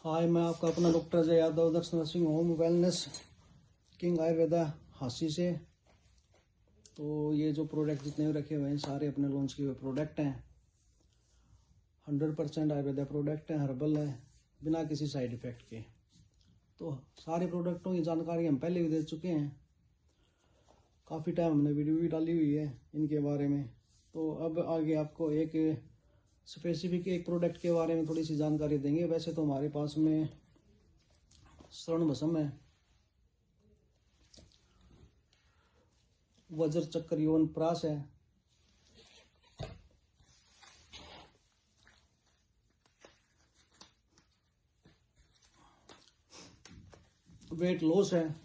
हाय, मैं आपका अपना doctor Ajay Yadav, Darshan nursing home wellness king Ayurveda Hansi से। तो ये जो प्रोडक्ट जितने भी रखे हुए हैं सारे अपने लॉन्च किए हुए प्रोडक्ट हैं। 100% आयुर्वेदा प्रोडक्ट है, हर्बल है, बिना किसी साइड इफेक्ट के। तो सारे प्रोडक्टों की जानकारी हम पहले भी दे चुके हैं, काफ़ी टाइम हमने वीडियो भी डाली हुई है इनके बारे में। तो अब आगे आपको एक स्पेसिफिक एक प्रोडक्ट के बारे में थोड़ी सी जानकारी देंगे। वैसे तो हमारे पास में स्वर्ण भस्म है, वज्र चक्र यौन प्राश है, वेट लॉस है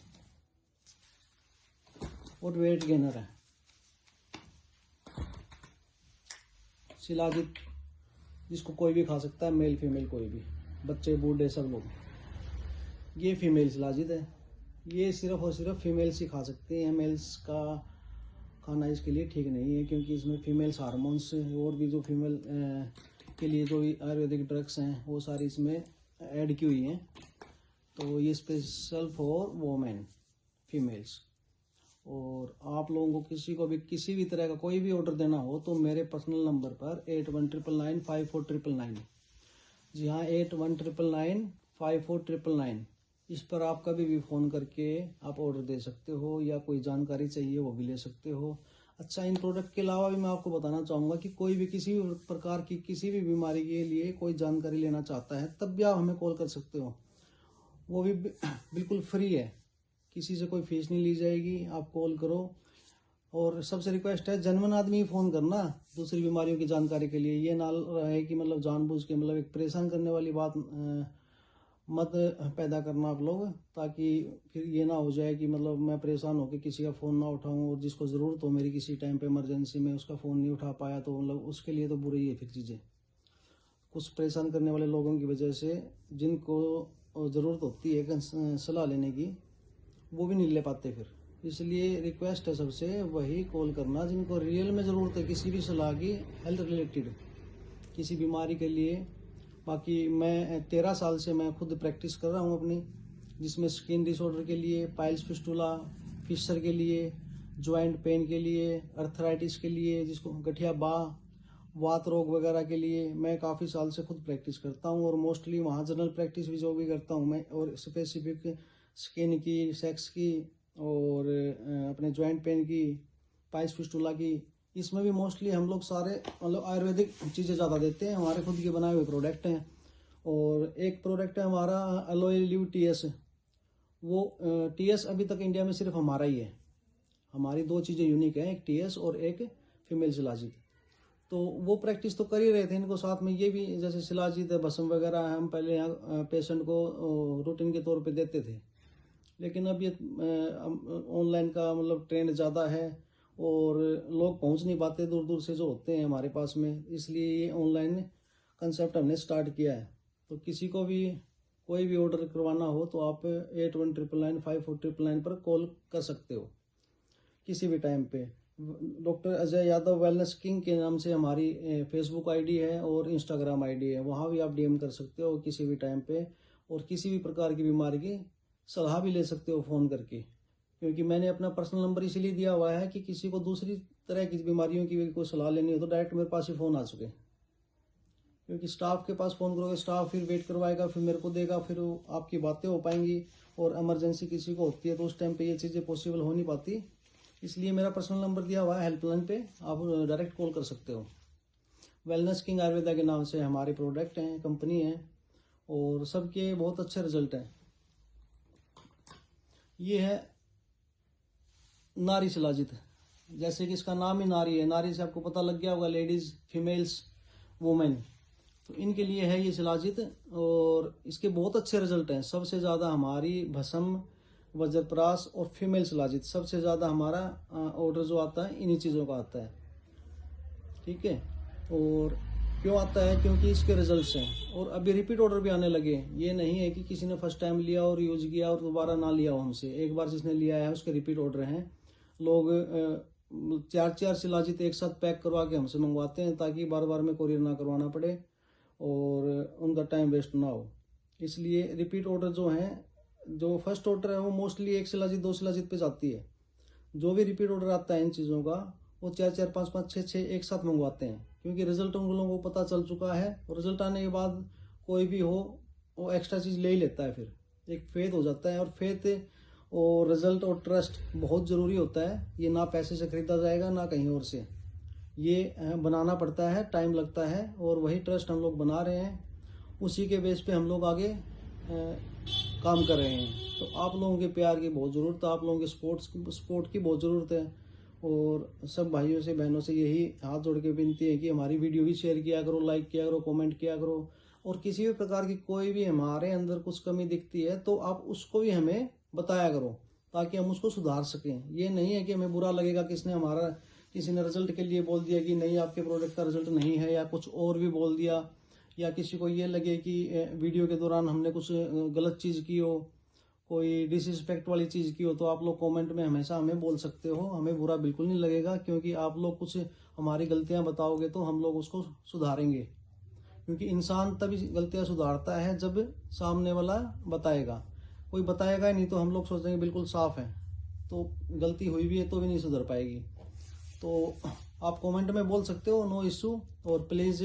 और वेट गेनर है। शिलाजित जिसको कोई भी खा सकता है, मेल फीमेल कोई भी, बच्चे बूढ़े सब लोग। ये फीमेल शिलाजित है, ये सिर्फ और सिर्फ फीमेल्स ही खा सकते हैं। मेल्स का खाना इसके लिए ठीक नहीं है, क्योंकि इसमें फीमेल्स हार्मोन्स और भी जो फीमेल के लिए जो आयुर्वेदिक ड्रग्स हैं वो सारी इसमें ऐड की हुई हैं। तो ये स्पेशल फॉर वोमेन फीमेल्स। और आप लोगों को किसी भी तरह का कोई भी ऑर्डर देना हो तो मेरे पर्सनल नंबर पर 8199954999, जी हाँ 8199954999, इस पर आप कभी भी फ़ोन करके आप ऑर्डर दे सकते हो, या कोई जानकारी चाहिए वो भी ले सकते हो। अच्छा, इन प्रोडक्ट के अलावा भी मैं आपको बताना चाहूँगा कि कोई भी किसी भी प्रकार की किसी भी बीमारी के लिए कोई जानकारी लेना चाहता है तब भी आप हमें कॉल कर सकते हो, वो भी बिल्कुल फ्री है, किसी से कोई फीस नहीं ली जाएगी। आप कॉल करो। और सबसे रिक्वेस्ट है, जेन्युइन आदमी ही फ़ोन करना दूसरी बीमारियों की जानकारी के लिए। ये ना रहे कि मतलब जानबूझ के मतलब एक परेशान करने वाली बात मत पैदा करना आप लोग, ताकि फिर ये ना हो जाए कि मतलब मैं परेशान होकर किसी का फ़ोन ना उठाऊं और जिसको ज़रूरत हो मेरी किसी टाइम पे इमरजेंसी में उसका फ़ोन नहीं उठा पाया, तो मतलब उसके लिए तो बुरी ही है फिर चीज़ें। कुछ परेशान करने वाले लोगों की वजह से जिनको ज़रूरत होती है सलाह लेने की, वो भी नहीं ले पाते फिर। इसलिए रिक्वेस्ट है सबसे, वही कॉल करना जिनको रियल में ज़रूरत है किसी भी सलाह की, हेल्थ रिलेटेड किसी बीमारी के लिए। बाकी मैं 13 साल से मैं खुद प्रैक्टिस कर रहा हूँ अपनी, जिसमें स्किन डिसऑर्डर के लिए, पाइल्स फिस्टुला, फिशर के लिए, जॉइंट पेन के लिए, अर्थराइटिस के लिए, जिसको गठिया बाह, वात रोग वगैरह के लिए मैं काफ़ी साल से खुद प्रैक्टिस करता हूँ। और मोस्टली वहाँ जनरल प्रैक्टिस भी जो भी करता हूँ मैं, और स्पेसिफिक स्किन की, सेक्स की, और अपने जॉइंट पेन की, पाइल्स फिस्टुला की, इसमें भी मोस्टली हम लोग सारे मतलब आयुर्वेदिक चीज़ें ज़्यादा देते हैं। हमारे खुद के बनाए हुए प्रोडक्ट हैं। और एक प्रोडक्ट है हमारा एलोए लिव टीएस। वो टीएस अभी तक इंडिया में सिर्फ हमारा ही है। हमारी दो चीज़ें यूनिक हैं, एक टीएस और एक फीमेल शिलाजीत। तो वो प्रैक्टिस तो कर ही रहे थे, इनको साथ में ये भी जैसे शिलाजीत है, भस्म वगैरह हम पहले यहाँ पेशेंट को रूटीन के तौर पे देते थे। लेकिन अब ये ऑनलाइन का मतलब ट्रेंड ज़्यादा है और लोग पहुंच नहीं पाते दूर दूर से जो होते हैं हमारे पास में, इसलिए ये ऑनलाइन कंसेप्ट हमने स्टार्ट किया है। तो किसी को भी कोई भी ऑर्डर करवाना हो तो आप 8199954999 पर कॉल कर सकते हो किसी भी टाइम पे। Doctor Ajay Yadav wellness king के नाम से हमारी फेसबुक आईडी है और इंस्टाग्राम आईडी है, वहाँ भी आप डीएम कर सकते हो किसी भी टाइम पे। और किसी भी प्रकार की बीमारी की सलाह भी ले सकते हो फ़ोन करके, क्योंकि मैंने अपना पर्सनल नंबर इसीलिए दिया हुआ है कि किसी को दूसरी तरह की बीमारियों की कोई सलाह लेनी हो तो डायरेक्ट मेरे पास ही फ़ोन आ सके। क्योंकि स्टाफ के पास फ़ोन करोगे, स्टाफ फिर वेट करवाएगा, फिर मेरे को देगा, फिर आपकी बातें हो पाएंगी। और इमरजेंसी किसी को होती है तो उस टाइम पे ये चीज़ें पॉसिबल हो नहीं पाती। इसलिए मेरा पर्सनल नंबर दिया हुआ है, हेल्पलाइन पे आप डायरेक्ट कॉल कर सकते हो। वेलनेस किंग आयुर्वेदा के नाम से हमारे प्रोडक्ट हैं, कंपनी है, और सबके बहुत अच्छे रिजल्ट हैं। ये है नारी शिलाजित, जैसे कि इसका नाम ही नारी है, नारी से आपको पता लग गया होगा, लेडीज, फीमेल्स, वुमेन। तो इनके लिए है ये शिलाजित, और इसके बहुत अच्छे रिजल्ट हैं। सबसे ज़्यादा हमारी भस्म, वज्रप्राश और फीमेल शिलाजित, सबसे ज़्यादा हमारा ऑर्डर जो आता है इन्हीं चीज़ों का आता है। ठीक है। और क्यों आता है? क्योंकि इसके रिजल्ट्स हैं, और अभी रिपीट ऑर्डर भी आने लगे। ये नहीं है कि किसी ने फर्स्ट टाइम लिया और यूज किया और दोबारा ना लिया हो हमसे। एक बार जिसने लिया है उसके रिपीट ऑर्डर हैं। लोग 4-4 शिलाजित एक साथ पैक करवा के हमसे मंगवाते हैं, ताकि बार बार में कोरियर ना करवाना पड़े और उनका टाइम वेस्ट ना हो। इसलिए रिपीट ऑर्डर जो है, जो फर्स्ट ऑर्डर है वो मोस्टली 1 शिलाजीत 2 शिलाजीत पे जाती है। जो भी रिपीट ऑर्डर आता है इन चीज़ों का, वो 4-4 5-5 6-6 एक साथ मंगवाते हैं, क्योंकि रिजल्ट उन लोगों को पता चल चुका है। और रिजल्ट आने के बाद कोई भी हो वो एक्स्ट्रा चीज़ ले ही लेता है, फिर एक फेथ हो जाता है। और फेथ और रिजल्ट और ट्रस्ट बहुत ज़रूरी होता है। ये ना पैसे से खरीदा जाएगा ना कहीं और से, ये बनाना पड़ता है, टाइम लगता है। और वही ट्रस्ट हम लोग बना रहे हैं, उसी के बेस पे हम लोग आगे काम कर रहे हैं। तो आप लोगों के प्यार की बहुत ज़रूरत है, आप लोगों के सपोर्ट की बहुत ज़रूरत है। और सब भाइयों से बहनों से यही हाथ जोड़ के विनती है कि हमारी वीडियो भी शेयर किया करो, लाइक किया करो, कमेंट किया करो। और किसी भी प्रकार की कोई भी हमारे अंदर कुछ कमी दिखती है तो आप उसको भी हमें बताया करो, ताकि हम उसको सुधार सकें। ये नहीं है कि हमें बुरा लगेगा किसी ने रिजल्ट के लिए बोल दिया कि नहीं आपके प्रोडक्ट का रिजल्ट नहीं है, या कुछ और भी बोल दिया, या किसी को ये लगे कि वीडियो के दौरान हमने कुछ गलत चीज़ की हो, कोई डिसरिस्पेक्ट वाली चीज़ की हो, तो आप लोग कमेंट में हमेशा हमें बोल सकते हो। हमें बुरा बिल्कुल नहीं लगेगा, क्योंकि आप लोग कुछ हमारी गलतियां बताओगे तो हम लोग उसको सुधारेंगे। क्योंकि इंसान तभी गलतियां सुधारता है जब सामने वाला बताएगा। कोई बताएगा ही नहीं तो हम लोग सोचेंगे बिल्कुल साफ है, तो गलती हुई भी है तो भी नहीं सुधर पाएगी। तो आप कमेंट में बोल सकते हो, नो इशू। और प्लीज़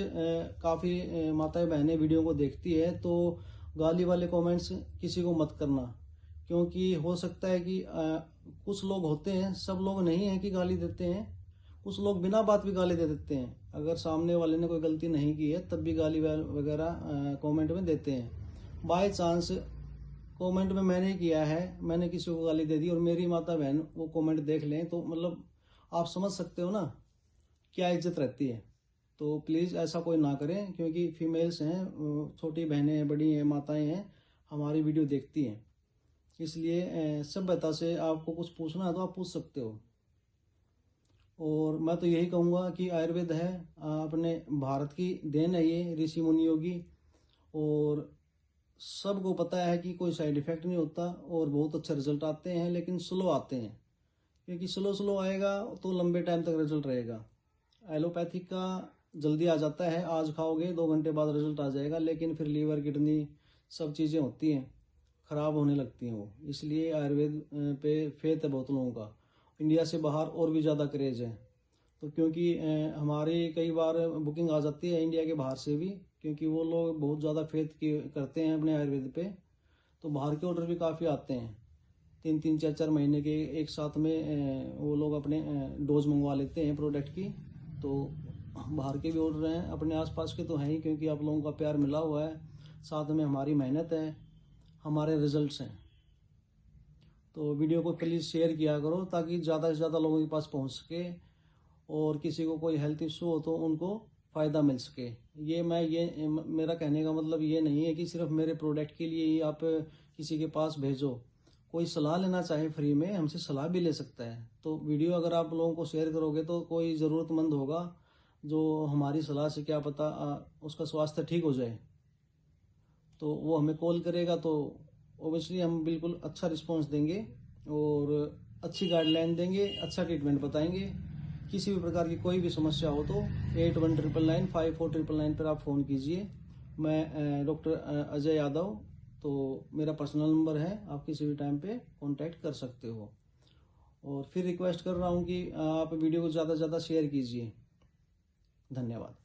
काफ़ी माताएं बहनें वीडियो को देखती है, तो गाली वाले कमेंट्स किसी को मत करना, क्योंकि हो सकता है कि कुछ लोग होते हैं, सब लोग नहीं हैं कि गाली देते हैं, कुछ लोग बिना बात भी गाली दे देते हैं। अगर सामने वाले ने कोई गलती नहीं की है तब भी गाली वगैरह कमेंट में देते हैं। बाय चांस कमेंट में मैंने किया है, मैंने किसी को गाली दे दी और मेरी माता बहन वो कमेंट देख लें, तो मतलब आप समझ सकते हो ना क्या इज्जत रहती है। तो प्लीज़ ऐसा कोई ना करें, क्योंकि फीमेल्स हैं, छोटी बहनें हैं, बड़ी हैं, माताएं हैं, हमारी वीडियो देखती हैं। इसलिए सभ्यता से आपको कुछ पूछना है तो आप पूछ सकते हो। और मैं तो यही कहूँगा कि आयुर्वेद है अपने भारत की देन है, ये ऋषि मुनियों की। और सबको पता है कि कोई साइड इफेक्ट नहीं होता और बहुत अच्छे रिजल्ट आते हैं, लेकिन स्लो आते हैं, क्योंकि स्लो आएगा तो लंबे टाइम तक रिजल्ट रहेगा। एलोपैथिक का जल्दी आ जाता है, आज खाओगे 2 घंटे बाद रिजल्ट आ जाएगा, लेकिन फिर लीवर किडनी सब चीज़ें होती हैं, ख़राब होने लगती हैं वो। इसलिए आयुर्वेद पे फेथ है बहुत लोगों का। इंडिया से बाहर और भी ज़्यादा क्रेज़ है। तो क्योंकि हमारी कई बार बुकिंग आ जाती है इंडिया के बाहर से भी, क्योंकि वो लोग बहुत ज़्यादा फेथ करते हैं अपने आयुर्वेद पे। तो बाहर के ऑर्डर भी काफ़ी आते हैं, 3-3 4-4 महीने के एक साथ में वो लोग अपने डोज मंगवा लेते हैं प्रोडक्ट की। तो बाहर के भी ऑर्डर हैं, अपने आसपास के तो हैं ही, क्योंकि आप लोगों का प्यार मिला हुआ है, साथ में हमारी मेहनत है, हमारे रिजल्ट्स हैं। तो वीडियो को प्लीज़ शेयर किया करो, ताकि ज़्यादा से ज़्यादा लोगों के पास पहुंच सके, और किसी को कोई हेल्थ इशू हो तो उनको फ़ायदा मिल सके। ये मेरा कहने का मतलब ये नहीं है कि सिर्फ मेरे प्रोडक्ट के लिए ही आप किसी के पास भेजो। कोई सलाह लेना चाहे फ्री में, हमसे सलाह भी ले सकता है। तो वीडियो अगर आप लोगों को शेयर करोगे तो कोई ज़रूरतमंद होगा जो हमारी सलाह से क्या पता उसका स्वास्थ्य ठीक हो जाए, तो वो हमें कॉल करेगा, तो ओबियसली हम बिल्कुल अच्छा रिस्पॉन्स देंगे और अच्छी गाइडलाइन देंगे, अच्छा ट्रीटमेंट बताएंगे। किसी भी प्रकार की कोई भी समस्या हो तो 8199954999 पर आप फ़ोन कीजिए। मैं डॉक्टर अजय यादव, तो मेरा पर्सनल नंबर है, आप किसी भी टाइम पे कांटेक्ट कर सकते हो। और फिर रिक्वेस्ट कर रहा हूँ कि आप वीडियो को ज़्यादा से ज़्यादा शेयर कीजिए। धन्यवाद।